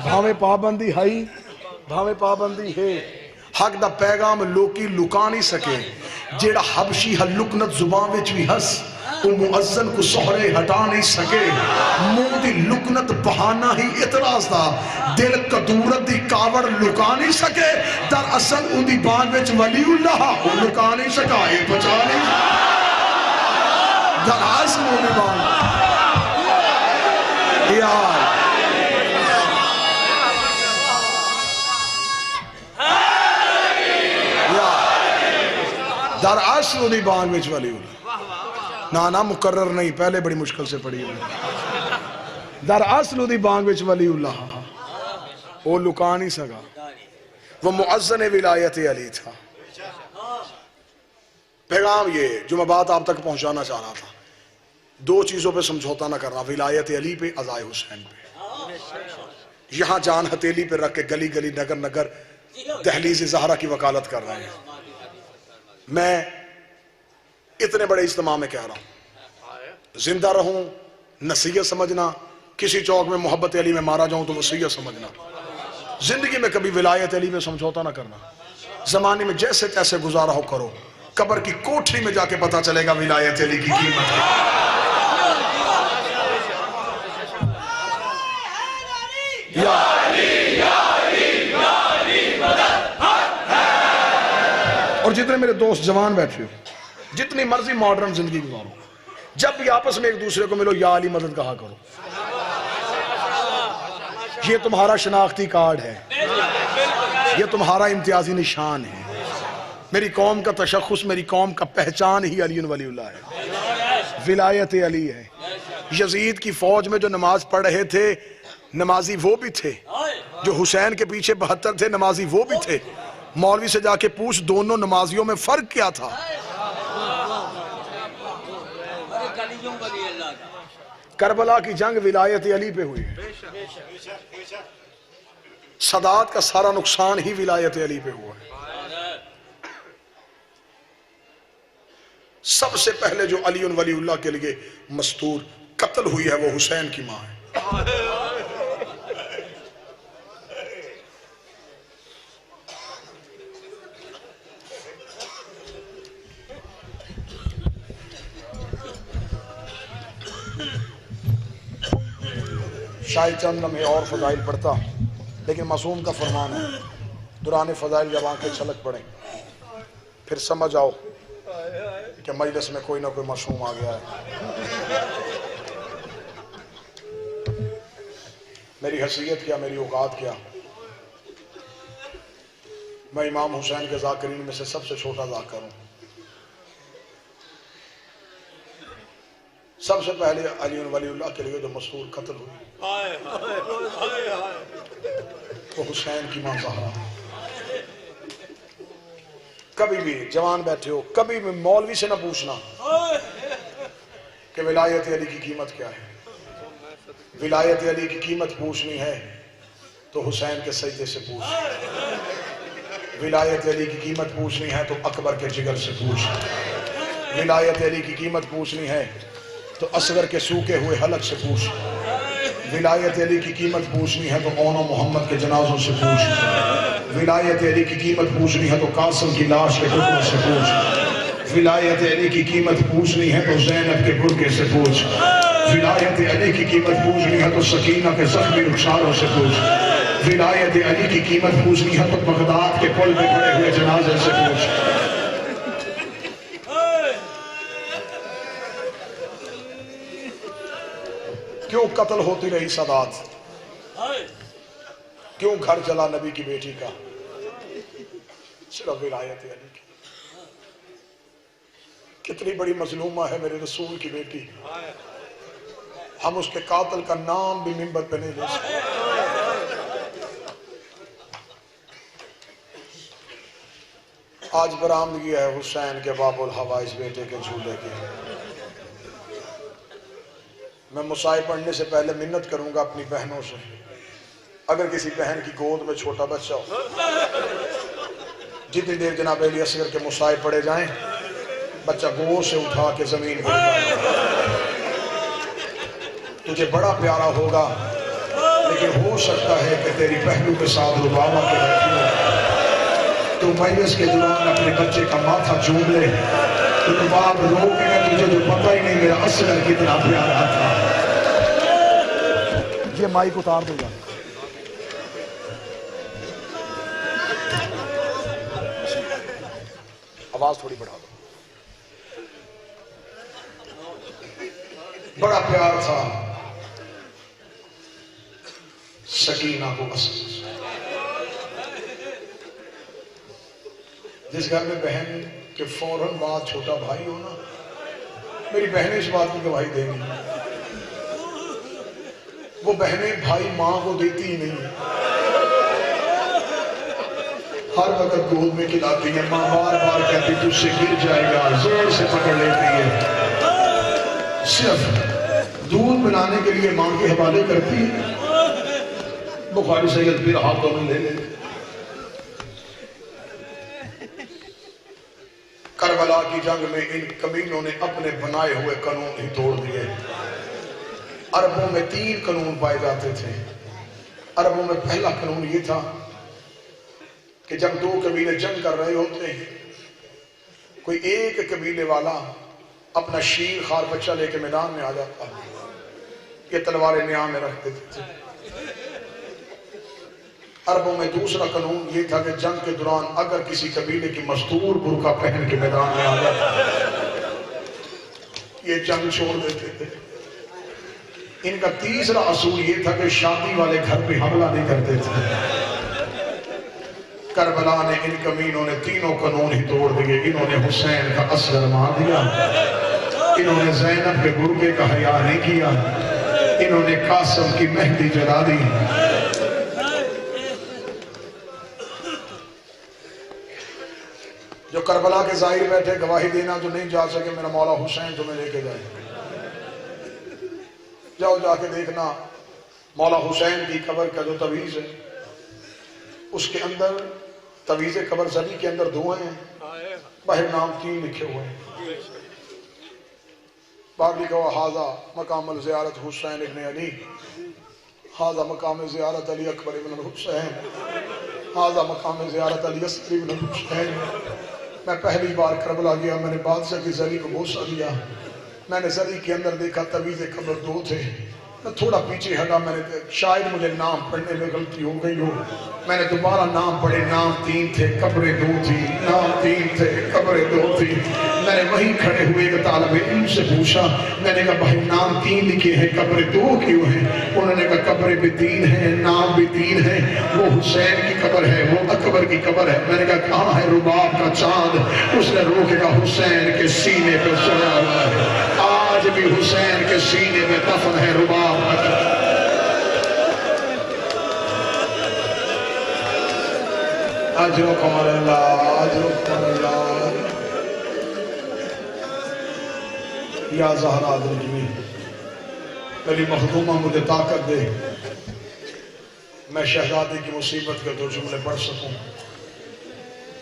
بھامے پابندی ہے بھامے پابندی ہے حق دا پیغام لوکی لکا نہیں سکے. جیڑا حبشی ہلکنت زبان وچ بھی ہس وہ مؤذن کو سہرے ہٹا نہیں سکے. منہ دی لکنت بہانہ ہی اعتراض دا دل کدورت دی کاوڑ لکا نہیں سکے. در اصل ان دی بان وچ ولی اللہ وہ لکا نہیں سکا یہ بچا نہیں در اصل ان دی بان یار در اصل ان دی بان وچ ولی اللہ نانا مقرر نہیں پہلے بڑی مشکل سے پڑھی ہوئی. در اصل دی بانگ وچ ولی اللہ وہ لکا نہیں سکا. وہ مؤذن ولایت علی تھا. پیغام یہ جو میں بات آپ تک پہنچانا چاہ رہا تھا دو چیزوں پہ سمجھوتا نہ کرنا. ولایت علی پہ عزائے حسین پہ. یہاں جان ہتیلی پہ رکھ کے گلی گلی نگر نگر دہلیز زہرہ کی وکالت کر رہے ہیں. میں اتنے بڑے اجتماع میں کہہ رہا ہوں زندہ رہوں نصیحت سمجھنا. کسی چوک میں محبت علی میں مارا جاؤں تو وصیت سمجھنا. زندگی میں کبھی ولایت علی میں سمجھوتا نہ کرنا. زمانے میں جیسے تیسے گزارا ہو کرو. قبر کی کوٹھی میں جا کے پتا چلے گا ولایت علی کی قیمت ہے. یا اور جتنے میرے دوست جوان بیٹھے ہو جتنی مرضی ماڈرن زندگی گزارو جب بھی آپس میں ایک دوسرے کو ملو یا علی مدد کہا کرو. یہ تمہارا شناختی کارڈ ہے. یہ تمہارا امتیازی نشان ہے. میری قوم کا تشخص میری قوم کا پہچان ہی علی ولی اللہ ہے. ولایت علی ہے. یزید کی فوج میں جو نماز پڑھ رہے تھے نمازی وہ بھی تھے. جو حسین کے پیچھے 72 تھے نمازی وہ بھی تھے. مولوی سے جا کے پوچھ دونوں نمازیوں میں فرق کیا تھا. کربلا کی جنگ ولایت علی پہ ہوئی. سادات کا سارا نقصان ہی ولایت علی پہ ہوا ہے. سب سے پہلے جو علی ولی اللہ کے لیے مستور قتل ہوئی ہے وہ حسین کی ماں ہے. شاید چند لمحے اور فضائل پڑھتا لیکن معصوم کا فرمان ہے دوران فضائل جب آنکھیں چھلک پڑیں پھر سمجھ آؤ کہ مجلس میں کوئی نہ کوئی معصوم آ گیا ہے. میری حیثیت کیا میری اوقات کیا. میں امام حسین کے ذاکرین میں سے سب سے چھوٹا ذاکر ہوں. سب سے پہلے علی ولی اللہ کے لیے جو مستور قتل ہوئی وہ حسین کی ماں زہرا. کبھی بھی جوان بیٹھے ہو کبھی بھی مولوی سے نہ پوچھنا کہ ولایت علی کی قیمت کیا ہے. ولایت علی کی قیمت پوچھنی ہے تو حسین کے سجدے سے پوچھ. ولایت علی کی قیمت پوچھنی ہے تو اکبر کے جگر سے پوچھ. ولایت علی کی قیمت پوچھنی ہے تو اصغر کے سوکے ہوئے حلق سے پوچھ. ولایت علی کی قیمت پوچھنی ہے تو اون و محمد کے جنازوں سے پوچھ. ولایت علی کی قیمت پوچھنی ہے تو قاسم کی لاش کے ٹکڑوں سے پوچھ. ولایت علی کی قیمت پوچھنی ہے تو زینب کے برقعے سے پوچھ. ولایت علی کی قیمت پوچھنی ہے تو سکینہ کے زخمی رخساروں سے پوچھ. ولایت علی کی قیمت پوچھنی ہے تو بغداد کے پل میں پڑے ہوئے جنازے سے پوچھ. کیوں قتل ہوتی رہی سادات؟ کیوں گھر جلا نبی کی بیٹی کا؟ صرف ولایت علی کی. کتنی بڑی مظلومہ ہے میرے رسول کی بیٹی. ہم اس کے قاتل کا نام بھی منبر پہ نہیں لے سکتے. آج برآمدگی ہے حسین کے باب الحوائج بیٹے کے جھولے کی. میں مصائب پڑھنے سے پہلے منت کروں گا اپنی بہنوں سے، اگر کسی بہن کی گود میں چھوٹا بچہ ہو، جتنی دیر جناب علی اصغر کے مصائب پڑھے جائیں بچہ گود سے اٹھا کے زمین پر تجھے بڑا پیارا ہوگا، لیکن ہو سکتا ہے کہ تیری پہلو کے ساتھ ربابہ کے بیٹھی ہو، تو میس کے دوران اپنے بچے کا ماتھا چوم لے تو رباب رو کے تجھے جو پتہ ہی نہیں میرا اصغر کتنا پیارا تھا۔ یہ مائک اتار دو گا۔ آواز تھوڑی بڑھا دو۔ بڑا پیار تھا سکینہ کو اصغر، جس گھر میں بہن کے فوراً بعد چھوٹا بھائی ہونا، میری بہنیں اس بات کی گواہی دیں گی، وہ بہنیں بھائی ماں کو دیتی ہی نہیں، ہر وقت گود میں کھلاتی ہیں، ماں بار بار کہتی تجھ سے گر جائے گا، زور سے پکڑ لیتی ہے، صرف دودھ پلانے کے لیے ماں کے حوالے کرتی ہے، بخاری سید پھر ہاتھوں میں لے لے۔ کربلا کی جنگ میں ان کمینوں نے اپنے بنائے ہوئے قانون ہی توڑ دیے۔ عربوں میں 3 قانون پائے جاتے تھے۔ عربوں میں پہلا قانون یہ تھا کہ جب 2 قبیلے جنگ کر رہے ہوتے ہیں، کوئی ایک قبیلے والا اپنا شیر خار بچہ لے کے میدان میں آ جاتا، یہ تلواریں نیا میں رکھ دیتے تھے۔ عربوں میں دوسرا قانون یہ تھا کہ جنگ کے دوران اگر کسی قبیلے کی مستور برقع پہن کے میدان میں آ جاتا یہ جنگ چھوڑ دیتے تھے۔ ان کا تیسرا اصول یہ تھا کہ شادی والے گھر پہ حملہ نہیں کرتے تھے۔ کربلا نے ان کمینوں نے 3 قانون ہی توڑ دیے۔ انہوں نے حسین کا اصغر مار دیا، انہوں نے زینب کے برقعے کا حیا نہیں کیا، انہوں نے قاسم کی مہندی جلا دی۔ جو کربلا کے ظاہر بیٹھے گواہی دینا جو نہیں جا سکے، میرا مولا حسین تمہیں لے کے جائے، جاؤ جا کے دیکھنا مولا حسین کی قبر کا جو تویز ہے، اس کے اندر تویز قبر زدی کے اندر 2 ہیں، باہر نام 3 لکھے ہوئے ہیں۔ باہر لکھا ہوا حاضہ مقام الزیارت حسین ابن علی، حاضہ مقام زیارت علی اکبر ابن الحسین، حاضہ مقام زیارت علی اصغر ابن الحسین۔ میں پہلی بار کربلا گیا، میں نے بادشاہ کی زری کو بوسہ دیا، میں نے زری کے اندر دیکھا تویز قبر 2 تھے، میں تھوڑا پیچھے ہٹا، میں نے شاید مجھے نام پڑھنے میں غلطی ہو گئی ہو، میں نے دوبارہ نام پڑھے، نام 3 تھے قبریں 2 تھی، نام 3 تھے قبریں 2 تھی۔ میں نے وہیں کھڑے ہوئے ایک طالب علم سے پوچھا، میں نے کہا بھائی نام 3 لکھے ہیں قبریں 2 کیوں ہیں؟ انہوں نے کہا قبریں بھی 3 ہیں، نام بھی 3 ہیں، وہ حسین کی قبر ہے، وہ اکبر کی قبر ہے۔ میں نے کہا کہاں ہے رباب کا چاند؟ اس نے رو کے کہا حسین کے سینے پہ سویا ہوا ہے، آج بھی حسین کے سینے میں دفن ہے رباب۔ اجرکم اللہ، اجرکم اللہ۔ یا زہرا درجوی، میری مخدومہ مجھے طاقت دے، میں شہزادی کی مصیبت کے 2 جملے پڑھ سکوں۔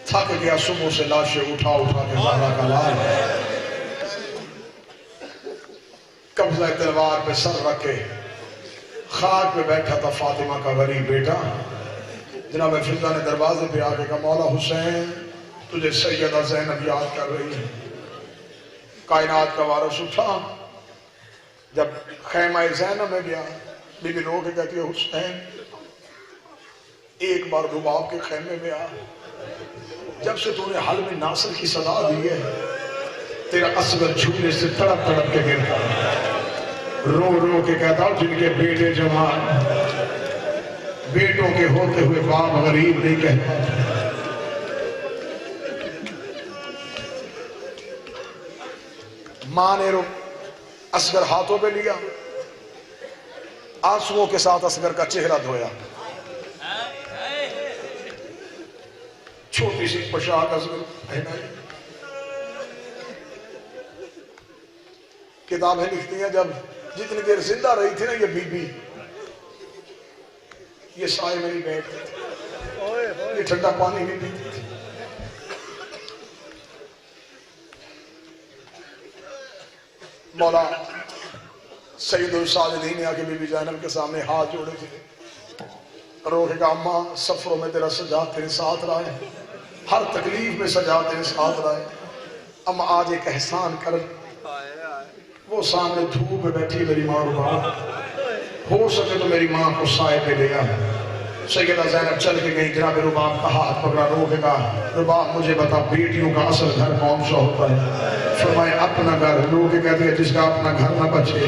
تھک گیا صبح سے لاشیں اٹھا اٹھا کے زہرا کا لال، قبضہ تلوار پہ سر رکھے خاک پہ بیٹھا تھا فاطمہ کا غریب بیٹا۔ جناب فضہ نے دروازے پہ آ کے کہا مولا حسین تجھے سیدہ زینب یاد کر رہی ہے۔ کائنات کا وارث اٹھا، جب خیمہ زینب میں گیا، بی بی رو کے کہتی ہے حسین ایک بار رباب کے خیمے میں آ، جب سے تو نے حل میں ناصر کی صدا دی ہے تیرا اصغر جھولے سے تڑپ تڑپ کے گرتا، رو رو کے کہتا ہوں جن کے بیٹے جوان، بیٹوں کے ہوتے ہوئے باپ غریب نہیں کہتا۔ ماں نے اصغر ہاتھوں پہ لیا، آنسوؤں کے ساتھ اصغر کا چہرہ دھویا، چھوٹی سی پوشاک اصغر پہنائی۔ کتابیں لکھتی ہیں جتنی دیر زندہ رہی تھی نا یہ بی بی، یہ سائے میں نہیں بیٹھتی تھی، یہ ٹھنڈا پانی نہیں پیتی تھی۔ مولا سید الساجدین آ کے بی بی زینب کے سامنے ہاتھ جوڑے تھے، روحے کا اماں سفروں میں تیرا سجاد تیرے ساتھ رہا ہے، ہر تکلیف میں سجاد تیرے ساتھ رہا ہے، اما آج ایک احسان کر۔ وہ سامنے دھوپ میں بیٹھی میری ماں اور باپ، ہو سکے تو میری ماں کو سائے پہ لے آ۔ سیدہ زینب چل کے گئی، جناب رباب کا ہاتھ پکڑا، روکے گا رباب مجھے بتا بیٹیوں کا اصل گھر کون سا ہوتا ہے؟ فرمایا اپنا گھر۔ روکے کہتے ہیں جس کا اپنا گھر نہ بچے،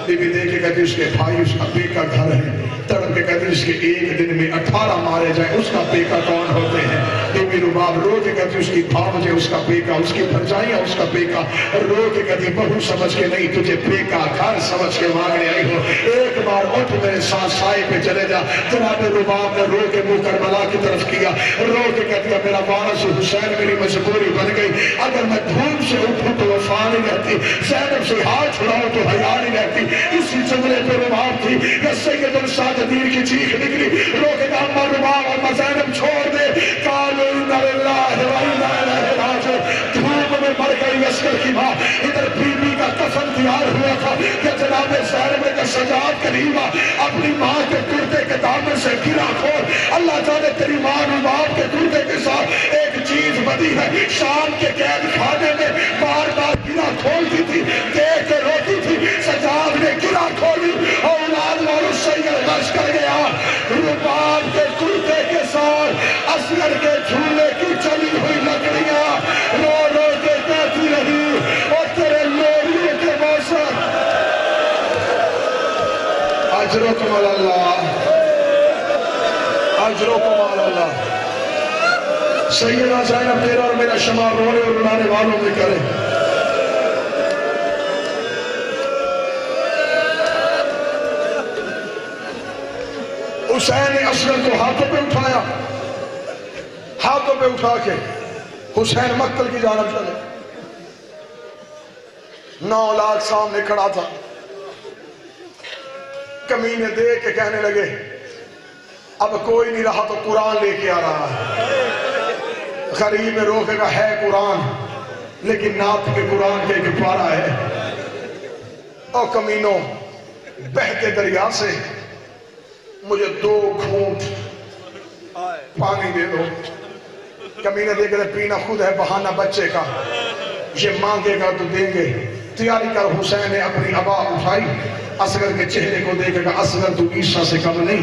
بی بی دیکھے کہتے ہیں اس کے بھائی اس کا بیکا گھر ہے، تڑپ کے کہتے ہیں جس کے ایک دن میں 18 مارے جائیں اس کا بیکا کون ہوتے ہیں؟ بی بی رباب رو کے کہتے ہیں اس کی بھاوجے اس کا بیکا، اس کی بھرجائیاں اس کا بیکا، رو کے کہتے ہیں بہو سمجھ کے نہیں تجھے بیکا گھر سمجھ کے مانگنے آئی ہو، ایک بار اٹھ میرے ساتھ سائے پہ چلے جا۔ جناب رباب نے رو کے منہ کربلا کی طرف کیا، رو کے کہتی ہے میرا وارث حسین میری مجبوری بن گئی، اگر میں دھوم سے اٹھوں تو وفا نہیں رہتی، زینب سے ہاتھ چھڑاؤں تو حیا نہیں رہتی۔ اسی جملے پہ رباب تھی کہ سید الساجدین کی چیخ نکلی، رو کے کہا اما رباب اما زینب چھوڑ دے، قالوا انا للہ و انا الیہ راجعون۔ دھوم میں مر گئی عسکر کی ماں، ادھر بی بی کا کفن تیار ہوا تھا کہ جناب زینب نے سجاد کریمہ اپنی ماں کے کرتے کے دامن سے گرا کھول۔ اللہ جانے تیری ماں رباب کے کرتے کے ساتھ ایک چیز بدی ہے، شام کے قید خانے میں بار بار گرا کھولتی تھی، دیکھ کے روتی تھی، سجاد نے گرا کھولی، اولاد والو سید غش کر گیا۔ رباب کے کرتے کے ساتھ اصغر کے جھولے کی چلی ہوئی لکڑیاں رو رو کے کہتی رہی، اور تیرے لوریوں کے موسم اجرکم اللہ، اجرکم اللہ۔ سیدہ زینب تیرا اور میرا شمار رونے اور رلانے والوں میں کرے۔ حسین نے اصغر کو ہاتھوں پہ اٹھایا، ہاتھوں پہ اٹھا کے حسین مقتل کی جانب چلے۔ 9 لاکھ سامنے کھڑا تھا، کمینے دیکھ کے کہنے لگے اب کوئی نہیں رہا تو قرآن لے کے آ رہا ہے۔ غریب میں روکے گا ہے قرآن، لیکن نعت کے قرآن کے ایک پارہ ہے، او کمینوں بہتے دریا سے مجھے 2 گھونٹ پانی دے دو۔ کمینے دے کر پینا خود ہے بہانہ بچے کا، یہ مانگے گا تو دیں گے۔ تیاری کر۔ حسین نے اپنی عبا اٹھائی، اصغر کے چہرے کو دیکھے گا اصغر تو عیسیٰ سے کم نہیں،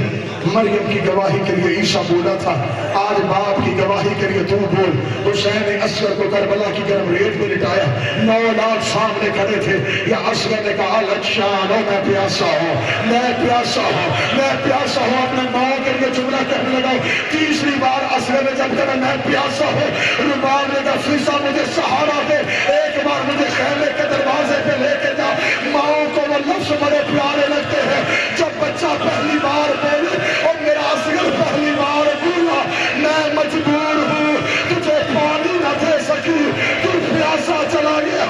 مریم کی گواہی کے لیے عیسیٰ بولا تھا، آج باپ کی گواہی کے لیے تو بول۔ حسین نے اصغر کو کربلا کی گرم ریت میں لٹایا، 9 لاکھ سامنے کھڑے تھے، یا اصغر نے کہا لچانو میں پیاسا ہوں، میں پیاسا ہوں، میں پیاسا ہوں۔ اپنے ماں کے لیے جملہ کہنے لگا، تیسری بار اصغر نے جب کہا میں پیاسا ہوں، رباب نے کہا فضا مجھے سہارا دے، ایک بار مجھے خیمے کے دروازے پہ لے کے جا۔ ماں کو وہ لفظ بڑے پیارے لگتے ہیں جب بچہ پہلی بار بولے، اور میرا اصغر پہلی بار بولا میں مجبور ہوں تجھے پانی نہ دے سکی، تو پیاسا چلا گیا۔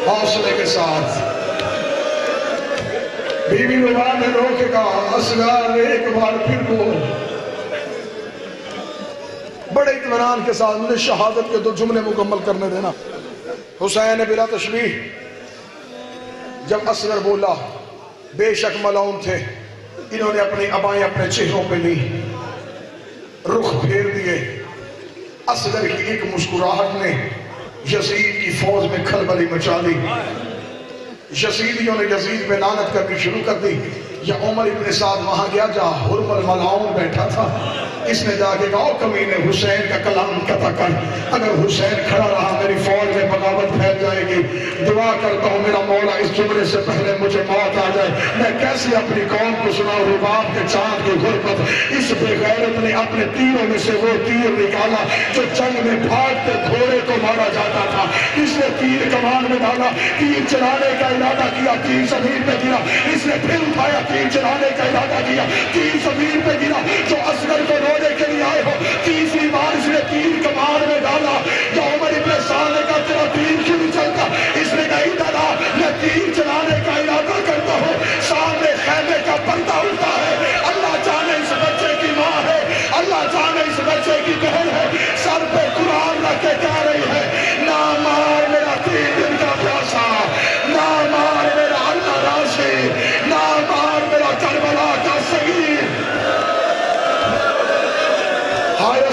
حوصلے کے ساتھ بی بی رباب نے روکے کہا اصغر ایک بار پھر بول۔ بڑے اطمینان کے ساتھ مجھے شہادت کے 2 جملے مکمل کرنے دینا۔ حسین بلا تشبیہ جب اصغر بولا، بے شک ملعون تھے، انہوں نے اپنی عبائیں اپنے چہروں پہ لی، رخ پھیر دیے۔ اصغر کی ایک مسکراہٹ نے یزید کی فوج میں کھلبلی مچا دی، یزیدیوں نے یزید پہ لعنت کرنی شروع کر دی۔ یا عمر ابن سعد وہاں گیا جہاں حرمل ملعون بیٹھا تھا، اس نے جا کے کہا کمینے حسین کا کلام قطع کر، اگر حسین کھڑا رہا میری فوج میں بغاوت پھیل جائے گی۔ دعا کرتا ہوں میرا مولا اس جملے سے پہلے مجھے موت آ جائے، میں کیسے اپنی قوم کو سناؤں رباب کے چاند کی غربت۔ اس بے غیرت نے اپنے تیروں میں سے وہ تیر نکالا جو جنگ میں بھاگتے گھوڑے کو مارا جاتا تھا، اس نے تیر کمان میں ڈالا، تیر چلانے کا ارادہ کیا، تیر زمین پہ گرا، اس نے پھر اٹھایا، تیر چلانے کا ارادہ کیا، تیر زمین پہ گرا۔ جو اصغر کو رونے کے لیے آئے ہو، تیسری بار اس نے تیر کمان میں ڈالا، جو عمر ابن سعد نے کہا تیرا تیر کیوں نہیں چلتا، اس نے کہا ادھر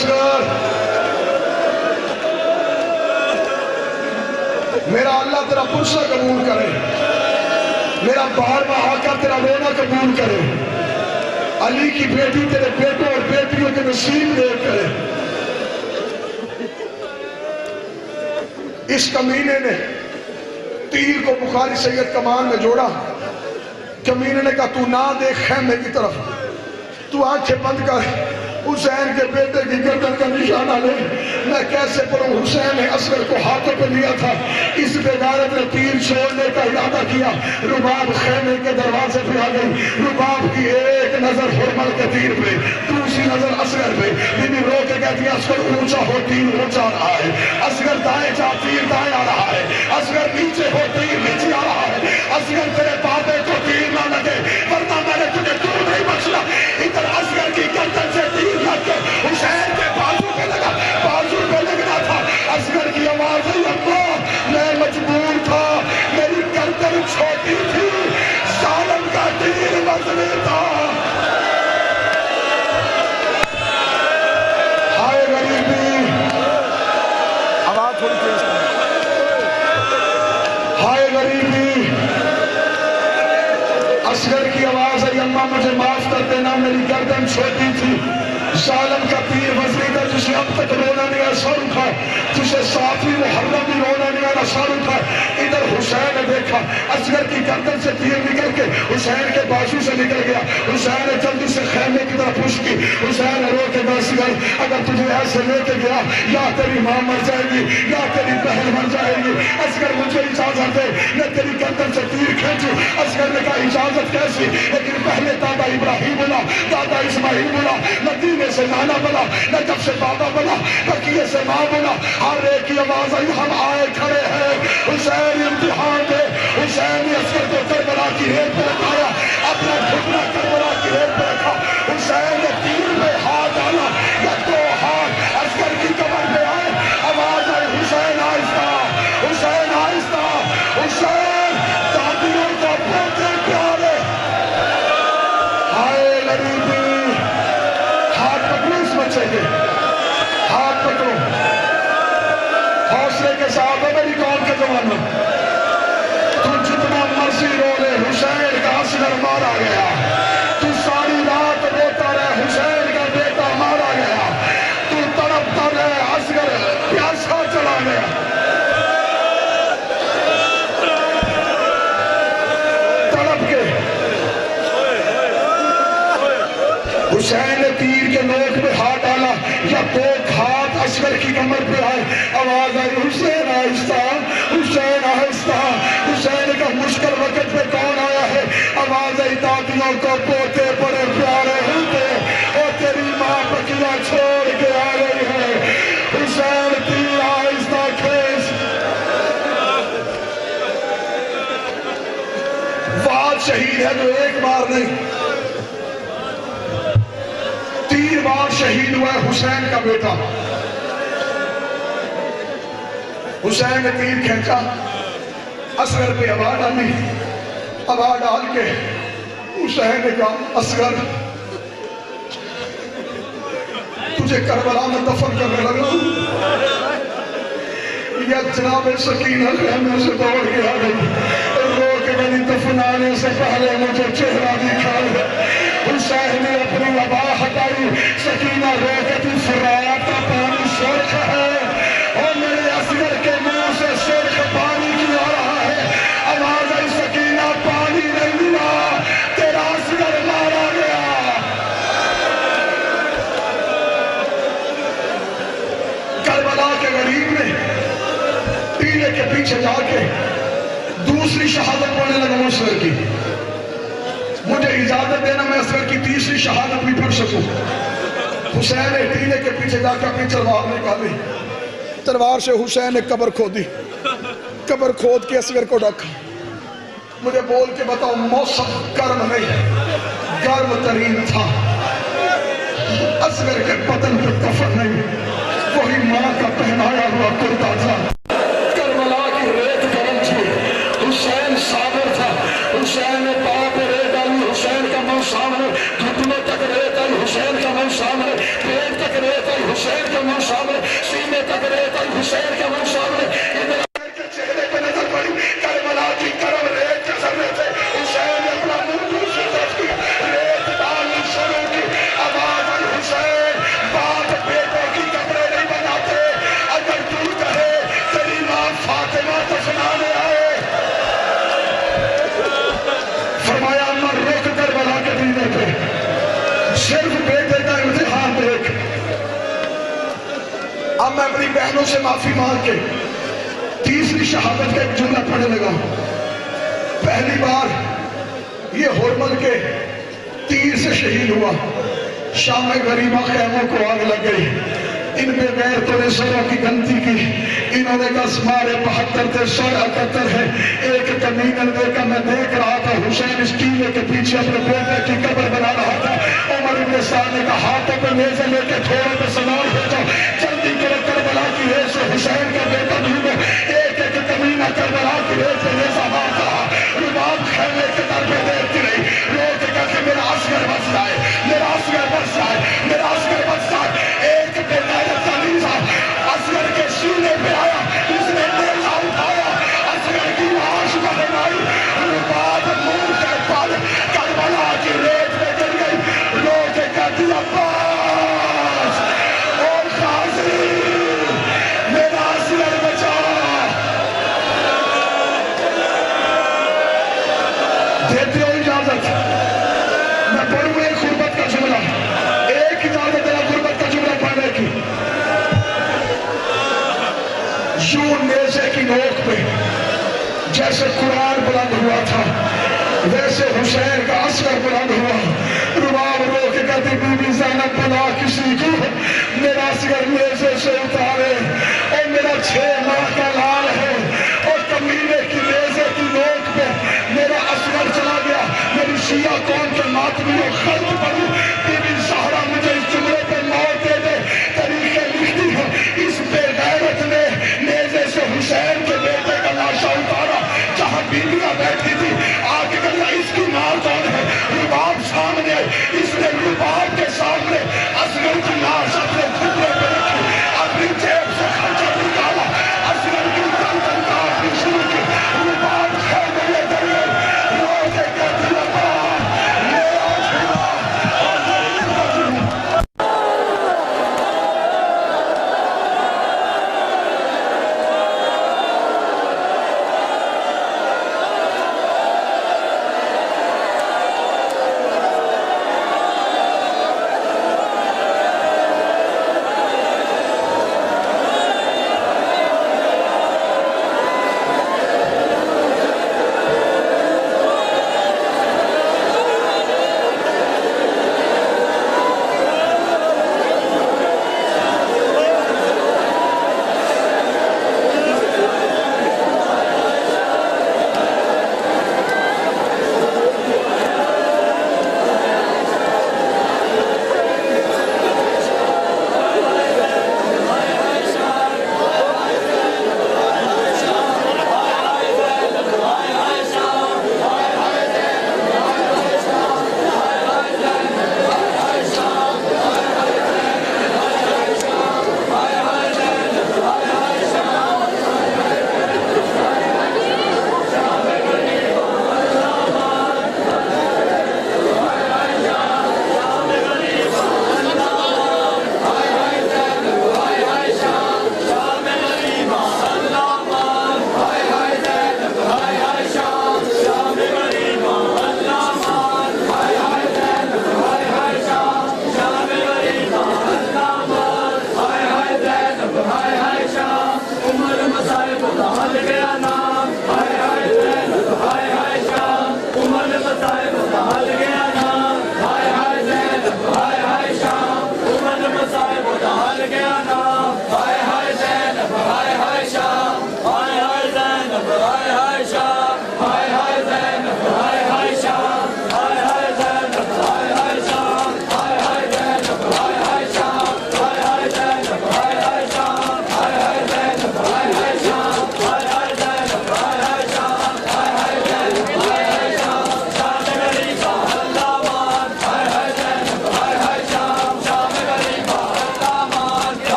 اصغر، میرا اللہ تیرا پرسہ قبول کرے، میرا بارہواں آقا تیرا رونا قبول کرے، علی کی بیٹی تیرے بیٹوں اور بیٹیوں کے نصیب دے کرے۔ اس کمینے نے تیر کو بخاری سید کمان میں جوڑا، کمینے نے کہا تو نہ دیکھ خیمے کی طرف، تو آنکھیں بند کر، حسین کے بیٹے کی گردن کا نشانہ لے، میں کیسے پڑھوں؟ حسین نے اصغر کو ہاتھوں پہ لیا تھا، اس بغیرت نے تیر چھوڑنے کا ارادہ کیا، رباب خیمے کے دروازے پہ آ گئی، رباب کی ایک نظر حرمل کے تیر پہ، دوسری نظر اصغر پہ، بی بی رو کے کہتی ہے اصغر اونچا ہو تیر اونچا آ رہا ہے، اصغر دائیں جا تیر دائیں آ رہا ہے، اصغر نیچے ہو تیر نیچے آ رہا ہے، اصغر تیرے بابے کو تیر نہ لگے ورنہ میں نے تجھے دور نہیں بچنا۔ ادھر اصغر کی گردن سے تیر لگ کے حسین کے بازو پہ لگا، بازو پہ لگنا تھا، اصغر کی آواز ہے اللہ میں مجبور تھا، میری گردن چھوٹی تھی، ظالم کا تیر وزنی تھا۔ ہائے غریبی، آواز تھوڑی تیز کریں، ہائے غریبی، اصغر کی آواز ہے اماں مجھے معاف کر دینا، میری گردن چھوٹی تھی، ظالم کا تیر وزنی تھا، جسے اب تک رونا نہیں ہے سر اٹھا، جسے ساتویں محرم بھی رونا نہیں ہے سر اٹھا۔ ادھر حسین نے دیکھا اصغر کی گردن سے تیر نکل کے حسین کے بازو سے نکل گیا، حسین نے جلدی سے خیمے کی طرف پوش کی، حسین نے رو کے اصغر اگر تجھے ایسے لے کے گیا یا تیری ماں مر جائے گی یا تیری بہن مر جائے گی، اصغر مجھے اجازت دے میں تیری گردن سے تیر کھینچوں۔ اصغر نے کہا اجازت کیسی؟ لیکن پہلے دادا ابراہیم بولا، دادا اسماعیل بولا، مدینے سے نانا بولا، نجف سے بابا بولا، بقیہ سے ماں بولا، ہر ایک کی آواز آئی، ہم آئے کھڑے ہیں حسین امتحان دے۔ حسین نے اصغر کو کربلا کی ریت پہ رکھایا، اپنا گھٹنا کربلا کی ریت پہ رکھا، حسین نے تیر پہ ہاتھ ڈالا، یا دو ہاتھ اصغر کی کمر پہ آئے، آواز آئی حسین آہستہ، حسین آہستہ، حسین دادیوں کو پوتے پیارے۔ ہائے غریبی، ہاتھ پکڑو اس بچے کے، ہاتھ پکڑو، حوصلے کے ساتھ ہے میری قوم کے جوانوں، تو جتنا مرضی رو لے حسین کا اصغر مارا گیا، تو ساری رات روتا رہے حسین کا بیٹا مارا گیا، تو تڑپتا رہے اصغر پیاسا چلا گیا۔ تڑپ کے حسین نے تیر کے نوک میں ہاتھ ڈالا، یا دو ہاتھ اصغر کی کمر پہ آئے، آواز آئی حسین آہستہ، حسین آہستہ۔ حسین کا مشکل وقت پہ کون آیا ہے؟ آواز آئی دادیوں کو پوتے بڑے پیارے ہوتے، اور تیری ماں بکیاں چھوڑ کے آ رہی ہے، حسین تیر آہستہ کھینچ۔ وعد شہید ہے جو ایک بار نہیں 3 بار شہید ہوا ہے حسین کا بیٹا۔ حسین نے تیر کھینچا، اصغر پہ ہوا ڈالی، ہوا ڈال کے حسین نے کہا اصغر تجھے کربلا میں دفن کرنے لگا ہوں۔ یا جناب سکینہ خیمے سے دوڑ کے آ گئی، رو کے میری دفنانے سے پہلے مجھے چہرہ دکھائے۔ حسین نے اپنی وبا ہٹائی، سکینہ رو کے تھی فرات کا پانی سرخ ہے، اور میرے اصغر کے منہ سے سرخ پانی کی آ رہا ہے۔ آواز آئی سکینہ پانی نہیں ملا، تیرا اصغر مارا گیا۔ کربلا کے غریب نے ٹیلے کے پیچھے جا کے دوسری شہادت پڑھنے لگا اصغر کی، مجھے اجازت دینا میں اصغر کی تیسری شہادت بھی پڑھ سکوں۔ حسین نے ٹیلے کے پیچھے جا کے اپنی تلوار نکالی، تلوار سے حسین نے قبر کھودی، قبر کھود کے اصغر کو ڈھکا۔ مجھے بول کے بتاؤ موسم گرم نہیں، گرم ترین تھا، اصغر کے بدن پہ کفن نہیں، وہی ماں کا پہنایا ہوا کرتا تھا۔ کربلا کی ریت گرم تھی، حسین صابر تھا، حسین نے پاؤں پہ ریت ڈالی، حسین کا منہ سامنے گھٹنوں تک ریت ڈالی، حسین کا منہ سامنے، پیٹ تک ریت الحسین کا منہ سامنے، سینے تک ریت الحسین کا منہ سامنے، چہرے پہ نظر پڑی کربلا کی کرم ریت کے ذرے تھے، حسین نے اپنا منہ دوسری طرف کیا، ریت ڈالنی شروع کی، آواز الحسین، باپ بیٹے کی کپڑے نہیں بناتے، اگر تو کہے تیری ماں فاطمہ دفنانے آئے، فرمایا اماں رک کربلا کے دینے پہ، صرف بیٹے کا امتحان دیکھ۔ اب میں اپنی بہنوں سے معافی مانگ کے تیسری شہادت کا ایک جملہ پڑھنے لگا۔ پہلی بار یہ ہرمل کے تیر سے شہید ہوا، شام غریبہ خیموں کو آگ لگ گئی، ان بے غیرتوں نے سروں کی گنتی کی، انہوں نے کہا سمارے 72 تھے 178 ہے، ایک کمینہ نے دیکھا، میں دیکھ رہا تھا حسین اس ٹیلے کے پیچھے اپنے بیٹے کی قبر بنا رہا تھا۔ عمر بن سعد نے کہا ہاتھوں پہ نیزے لے کے تھوڑے پہ سامان بھیجو، جلدی کرو کربلا کی ریت سے حسین کا بیٹا ڈھونڈو۔ ایک ایک کمینہ کربلا کی ریت سے نیزہ مار رہا، رباب خیمے کے در پہ دیکھتی رہی، روتے کہا کہ میرا اصغر بچ جائے، میرا اصغر بچ جائے، میرا اصغر بچ جائے۔ ایک بے غیرت علیزہ اصغر کے سینے پہ آیا، اس نے نیزہ اٹھایا، اصغر کی لاش کو بنائی، رباب منہ کے پل کربلا کی ریت پہ گر گئی، روتے کہتی عباس او غازی میرا اصغر بچا۔ دیتے ہو اجازت میں پڑھوں ایک غربت کا جملہ، ایک اجازت ہے غربت کا جملہ پڑھنے کی۔ یوں نیزے کی نوک پہ جیسے قرآن بلند ہوا تھا ویسے حسین کا اصغر بلند ہوا، رباب رو کے کہتی بی بی زینب بلا کسی کو میرا اصغر نیزے سے اتارے، اور میرا 6 ماہ کا لال ہے، اور کمینے کی نیزے کی نوک پہ میرا اصغر چلا گیا۔ میری شیعہ قوم کے ماتمی و خلق پڑھوں